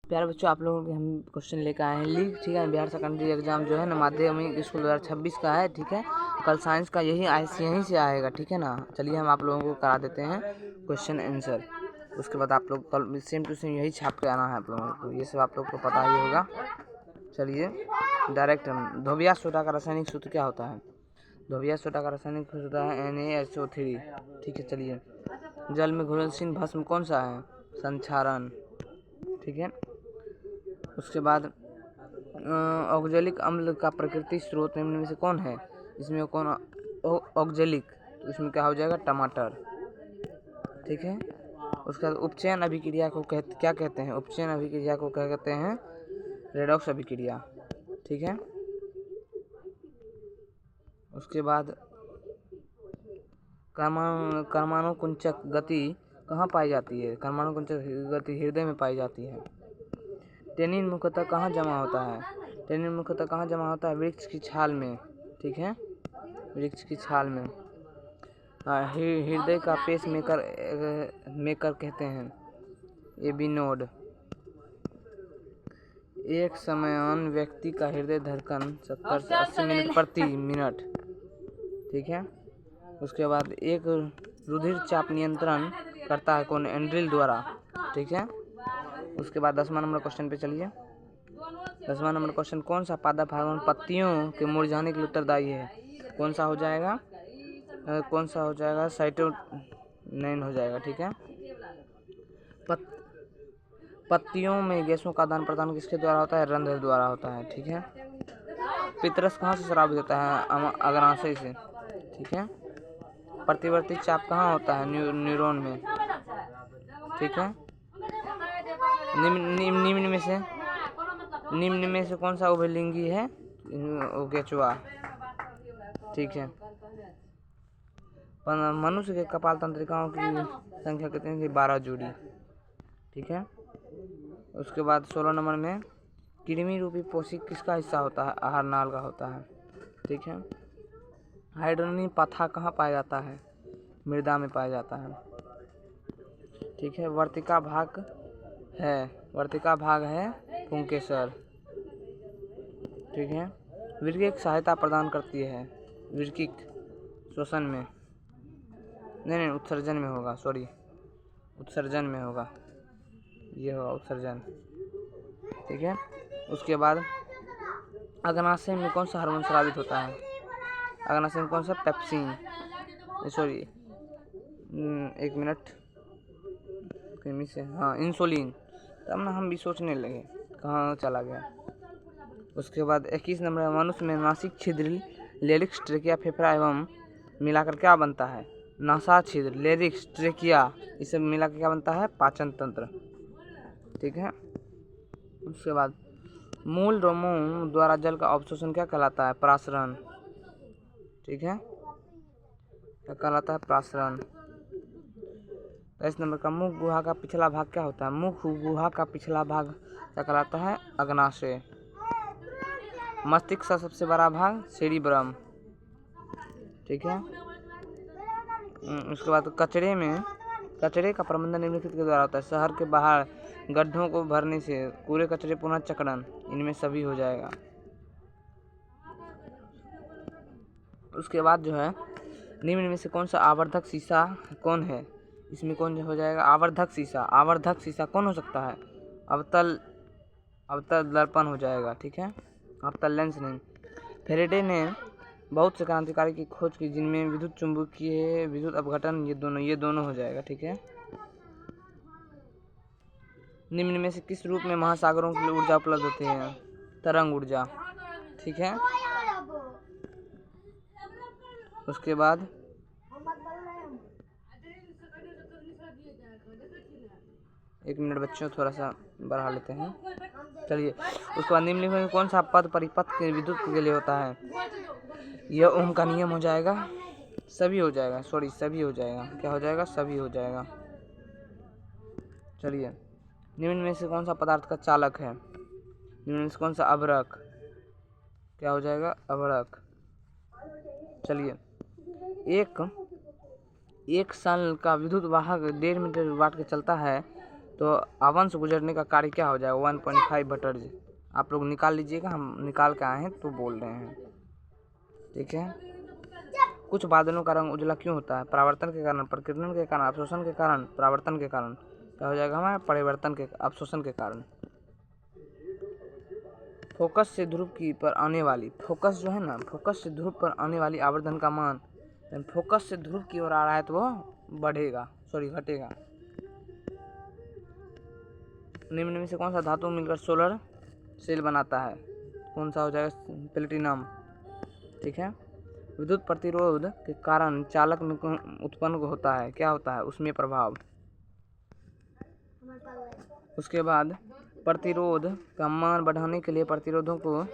प्यारे बच्चों, आप लोगों के हम क्वेश्चन लेकर आए हैं लीग, ठीक है। बिहार सेकेंडरी एग्जाम जो है ना माध्यमिक स्कूल 2026 का है, ठीक है। कल साइंस का यहीं से आएगा, ठीक है ना। चलिए हम आप लोगों को करा देते हैं क्वेश्चन आंसर। उसके बाद आप लोग कल सेम टू सेम यही छाप के आना है आप लोगों को। ये सब आप लोग को पता ही होगा। चलिए डायरेक्ट हम धोबिया सोडा का रासायनिक सूत्र क्या होता है? धोबिया सोडा का रासायनिक सूत्र होता है NaSO3, ठीक है। चलिए जल में घुलनशील भस्म कौन सा है? संक्षारण, ठीक है। उसके बाद ऑक्जेलिक अम्ल का प्रकृति स्रोत निम्न में से कौन है? इसमें कौन ऑक्जेलिक, तो इसमें क्या हो जाएगा? टमाटर, ठीक है। उसके बाद उपचयन अभिक्रिया को क्या कहते हैं? उपचयन अभिक्रिया को क्या कहते हैं? रेडॉक्स अभिक्रिया, ठीक है। उसके बाद कर्मानुकुंचक गति कहाँ पाई जाती है? कर्मानुकुंचक गति हृदय में पाई जाती है। टेनिन मुख्यतः कहाँ जमा होता है? टेनिन मुख्यतः कहाँ जमा होता है? वृक्ष की छाल में, ठीक है, वृक्ष की छाल में। हृदय का पेस मेकर कहते हैं एबी नोड। एक समान व्यक्ति का हृदय धड़कन 70 से 80 मिनट प्रति मिनट, ठीक है। उसके बाद एक रुधिर चाप नियंत्रण करता है कौन? एंड्रिल द्वारा, ठीक है। उसके बाद 10वां नंबर क्वेश्चन पे चलिए। 10वां नंबर क्वेश्चन, कौन सा पादप हार्मोन पत्तियों के मुरझाने के लिए उत्तरदायी है? कौन सा हो जाएगा? साइटोकिनिन हो जाएगा, ठीक है। पत्तियों में गैसों का आदान प्रदान किसके द्वारा होता है? रंध्र द्वारा होता है, ठीक है। पितरस कहाँ से स्रावित होता है? अग्नाशय से, ठीक है। प्रतिवर्ती चाप कहाँ होता है? न्यूरॉन में, ठीक है। निम्न में से कौन सा उभयलिंगी है? केचुआ, ठीक है। मनुष्य के कपाल तंत्रिकाओं की संख्या कितनी थी? 12 जोड़ी, ठीक है। उसके बाद 16 नंबर में, कृमि रूपी पोषक किसका हिस्सा होता है? आहार नाल का होता है, ठीक है। हाइड्रोनी पथा कहाँ पाया जाता है? मृदा में पाया जाता है, ठीक है। वर्तिका भाग है पुंकेसर, ठीक है। वृक्क सहायता प्रदान करती है वृक्क श्वसन में, नहीं उत्सर्जन में होगा, सॉरी उत्सर्जन में होगा, ये होगा उत्सर्जन, ठीक है। उसके बाद अग्नाशय में कौन सा हार्मोन स्रावित होता है? अग्नाशय में कौन सा? पेप्सिन, सॉरी एक मिनट से, हाँ इंसुलिन। तब ना हम भी सोचने लगे कहाँ चला गया। उसके बाद 21 नंबर, मनुष्य में नासिक छिद्र लेरिक्स ट्रेकिया फेफड़ा एवं मिलाकर क्या बनता है? नासा छिद्र, लेरिक्स, ट्रेकिया, इसे मिलाकर क्या बनता है? पाचन तंत्र, ठीक है। उसके बाद मूल रोमों द्वारा जल का अवशोषण क्या कहलाता है? प्रासरण, ठीक है, क्या कहलाता है? प्रासरण। 23 नंबर का, मुख गुहा का पिछला भाग क्या होता है? मुख गुहा का पिछला भाग क्या कहलाता है? अग्नाशय। मस्तिष्क का सबसे बड़ा भाग सेरिब्रम, ठीक है। उसके बाद कचरे का प्रबंधन निम्नलिखित के द्वारा होता है? शहर के बाहर गड्ढों को भरने से, कूड़े कचरे पुनः चक्रण, इनमें सभी हो जाएगा। उसके बाद जो है, निम्न में से कौन सा आवर्धक शीशा कौन है? इसमें कौन हो जाएगा? आवर्धक शीशा कौन हो सकता है? अवतल दर्पण हो जाएगा, ठीक है, अवतल लेंस नहीं। फेरेडे ने बहुत से क्रांतिकारी की खोज की जिनमें विद्युत चुंबकीय विद्युत अपघटन, ये दोनों हो जाएगा, ठीक है। निम्न में से किस रूप में महासागरों के लिए ऊर्जा उपलब्ध होती है? तरंग ऊर्जा, ठीक है। उसके बाद एक मिनट बच्चों, थोड़ा सा बढ़ा लेते हैं, चलिए। उसके बाद निम्नलिखित में कौन सा पद परिपथ के विद्युत के लिए होता है? यह ओम का नियम हो जाएगा, सभी हो जाएगा, क्या हो जाएगा? सभी हो जाएगा। चलिए, निम्न में से कौन सा पदार्थ का चालक है? निम्न में से कौन सा? अभ्रक, क्या हो जाएगा? अभ्रक। चलिए, एक सन का विद्युत वाहक 1.5 मीटर वाट के चलता है तो अवन से गुजरने का कार्य क्या हो जाएगा 1.5 बटर्ज। आप लोग निकाल लीजिएगा, हम निकाल के आए हैं तो बोल रहे हैं। ठीक है। कुछ बादलों का रंग उजला क्यों होता है? परावर्तन के कारण, प्रकीर्णन के कारण, अवशोषण के कारण, परावर्तन के कारण। क्या हो जाएगा हमारा? परिवर्तन के, अवशोषण के कारण। फोकस से ध्रुव की पर आने वाली, फोकस जो है ना, फोकस से ध्रुव पर आने वाली आवर्धन का मान, फोकस से ध्रुव की ओर आ रहा है तो वो बढ़ेगा, सॉरी घटेगा। निम्न में से कौन सा धातु मिलकर सोलर सेल बनाता है? कौन सा हो जाएगा? प्लेटिनम। ठीक है। विद्युत प्रतिरोध के कारण चालक में उत्पन्न होता है, क्या होता है? उसमें प्रभाव। उसके बाद प्रतिरोध का मान बढ़ाने के लिए प्रतिरोधों को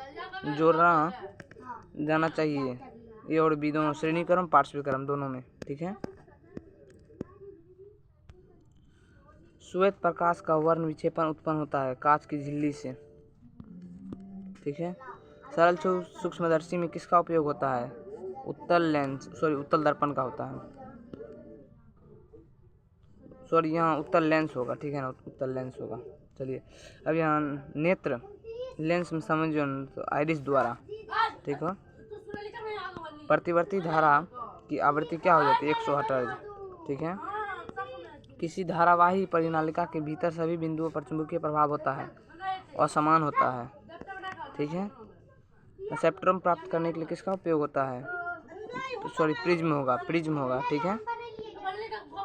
जोड़ना जाना चाहिए। ए और बी दोनों, श्रेणीक्रम पार्श्वीक्रम दोनों में। ठीक है। श्वेत प्रकाश का वर्ण विक्षेपण उत्पन्न होता है कांच की झिल्ली से। ठीक है। सरल सूक्ष्मदर्शी में किसका उपयोग होता है? उत्तल लेंस, सॉरी उत्तल दर्पण का होता है। सॉरी यहाँ उत्तल लेंस होगा, ठीक है ना, उत्तल लेंस होगा। चलिए अब यहाँ नेत्र लेंस में समझो तो आइरिस द्वारा। ठीक है। प्रतिवर्ती धारा की आवृत्ति क्या हो जाती है? 108 हर्ट्ज। ठीक है। किसी धारावाही परिनालिका के भीतर सभी बिंदुओं पर चुंबकीय प्रभाव होता है और समान होता है। ठीक है। स्पेक्ट्रम प्राप्त करने के लिए किसका उपयोग होता है? सॉरी प्रिज्म होगा, प्रिज्म होगा। ठीक है।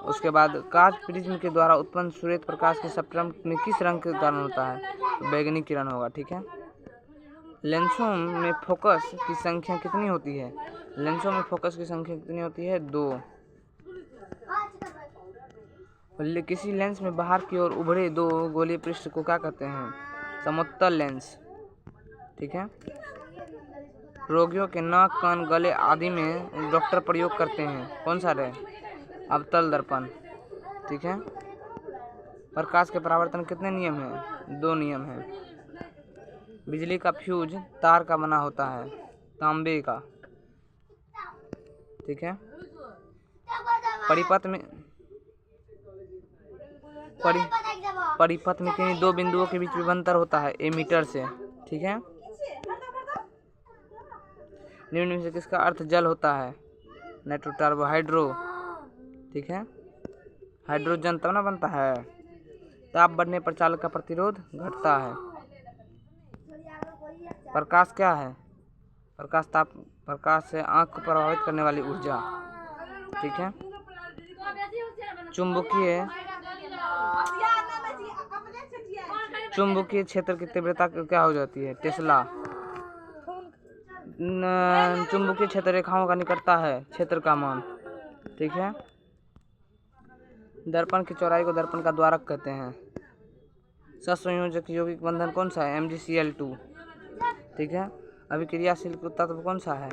उसके बाद कांच प्रिज्म के द्वारा उत्पन्न श्वेत प्रकाश के स्पेक्ट्रम में किस रंग के कारण होता है? बैंगनी किरण होगा। ठीक है। लेंसों में फोकस की संख्या कितनी होती है? लेंसों में फोकस की संख्या कितनी होती है? 2। किसी लेंस में बाहर की ओर उभरे दो गोलीय पृष्ठ को क्या कहते हैं? समोत्तल लेंस। ठीक है। रोगियों के नाक, कान, गले आदि में डॉक्टर प्रयोग करते हैं, कौन सा है? अवतल दर्पण। ठीक है। प्रकाश के परावर्तन कितने नियम हैं? 2 नियम हैं। बिजली का फ्यूज तार का बना होता है, तांबे का। ठीक है। परिपथ में किन्हीं 2 बिंदुओं के बीच विभवांतर होता है एमीटर से। ठीक है। निम्न में से किसका अर्थ जल होता है? नाइट्रोटार्बोहाइड्रो। ठीक है। हाइड्रोजन तब ना बनता है। ताप बढ़ने पर चालक का प्रतिरोध घटता है। प्रकाश क्या है? प्रकाश से आंख को प्रभावित करने वाली ऊर्जा। ठीक है। चुंबकीय क्षेत्र की तीव्रता क्या हो जाती है? टेस्ला। चुंबकीय क्षेत्र रेखाओं का निकटता है क्षेत्र का मान। ठीक है। दर्पण की चौड़ाई को दर्पण का द्वारक कहते हैं। ससंयोजक यौगिक बंधन कौन सा है? MgCl2। ठीक है। अभिक्रियाशील तत्व कौन सा है?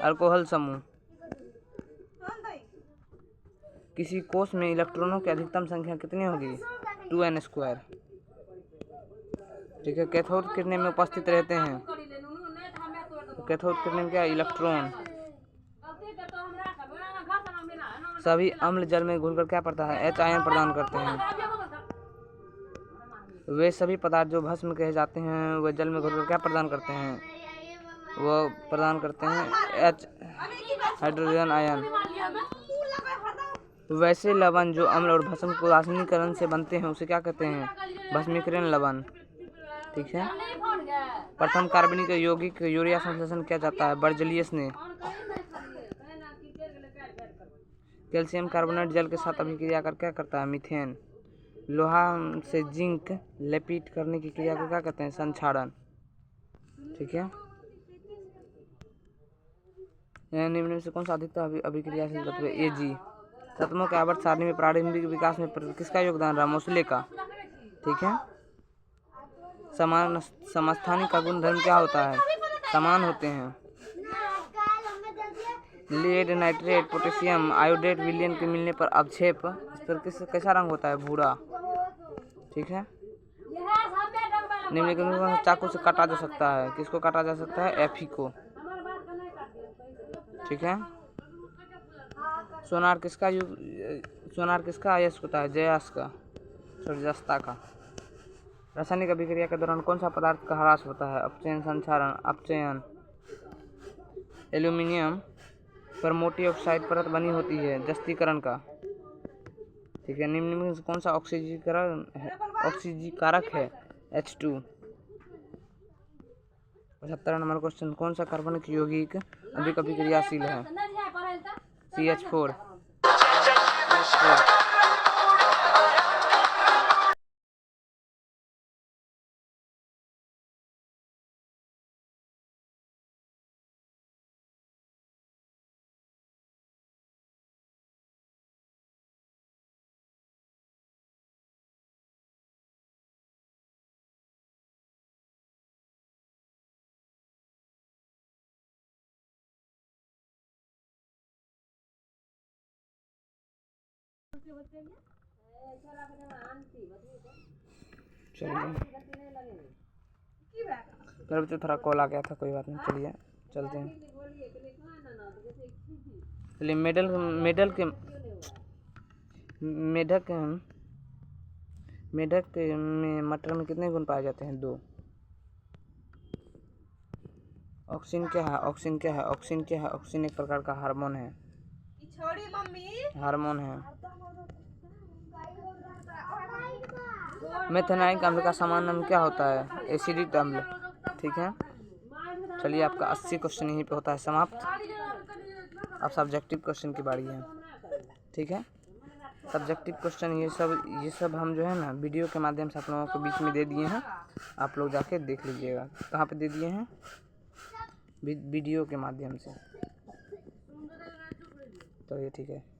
अल्कोहल समूह। किसी कोश में इलेक्ट्रॉनों की अधिकतम संख्या कितनी होगी? 2n²। ठीक है। कैथोड किरणें में उपस्थित रहते हैं, तो कैथोड किरणें क्या? इलेक्ट्रॉन। सभी अम्ल जल में घुलकर क्या करता है? H आयन प्रदान करते हैं। वे सभी पदार्थ जो भस्म कहे जाते हैं वे जल में घुलकर क्या प्रदान करते हैं? वो प्रदान करते हैं H हाइड्रोजन आयन। वैसे लवण जो अम्ल और भस्म को रासायनिकरण से बनते हैं उसे क्या कहते हैं? भस्मीकरण लवण। ठीक है। प्रथम कार्बनिक यौगिक यूरिया संश्लेषण किया जाता है बर्जलियस ने। कैल्शियम कार्बोनेट जल के साथ अभिक्रिया कर क्या करता है? मीथेन। लोहा से जिंक लेपित करने की क्रिया को क्या कहते हैं? संक्षारण। ठीक है। निम्न में से कौन सा अधिकतर अभिक्रियाशील तत्व है? Ag। तत्वों के आवर्त सारणी में प्रारंभिक विकास में किसका योगदान रहा? मोसले का। ठीक है। समस्थानिक का गुणधर्म क्या होता है? समान होते हैं। लेड, नाइट्रेट, पोटेशियम आयोडेट विलयन के मिलने पर अवक्षेप इस पर कैसा रंग होता है? भूरा। ठीक है। निम्नलिखित में चाकू से काटा जा सकता है, किसको काटा जा सकता है? Fe को। ठीक है। सोनार किसका अयस्क होता है? जयास का। सूर्यास्ता का। रासायनिक अभिक्रिया के दौरान कौन सा पदार्थ का ह्रास होता है? अपचयन, संक्षारण, अपचयन। एल्यूमिनियम पर मोटी ऑक्साइड परत बनी होती है जस्तीकरण का। ठीक है। निम्न में से कौन सा ऑक्सीजीकारक है? H2। 75 नंबर क्वेश्चन, कौन सा कार्बनिक यौगिक अधिक अभिक्रियाशील है? CH4। चलिए मेरे बच्चे थोड़ा कॉल आ गया था, कोई बात नहीं, चलिए चलते हैं। चलिए मेढक में मटर में कितने गुण पाए जाते हैं? 2। ऑक्सिन क्या है? ऑक्सिन क्या है? ऑक्सिन क्या है? ऑक्सिन एक प्रकार का हार्मोन है। हार्मोन है। मेथेनाइक अम्ल का सामान्य नाम क्या होता है? एसिडिक अम्ल। ठीक है। चलिए आपका 80 क्वेश्चन यहीं पे होता है समाप्त। अब सब्जेक्टिव क्वेश्चन की बारी है। ठीक है। सब्जेक्टिव क्वेश्चन ये सब हम जो है ना वीडियो के माध्यम से आप लोगों को बीच में दे दिए हैं। आप लोग जाके देख लीजिएगा। कहाँ पे दे दिए हैं? वीडियो के माध्यम से। तो ये ठीक है।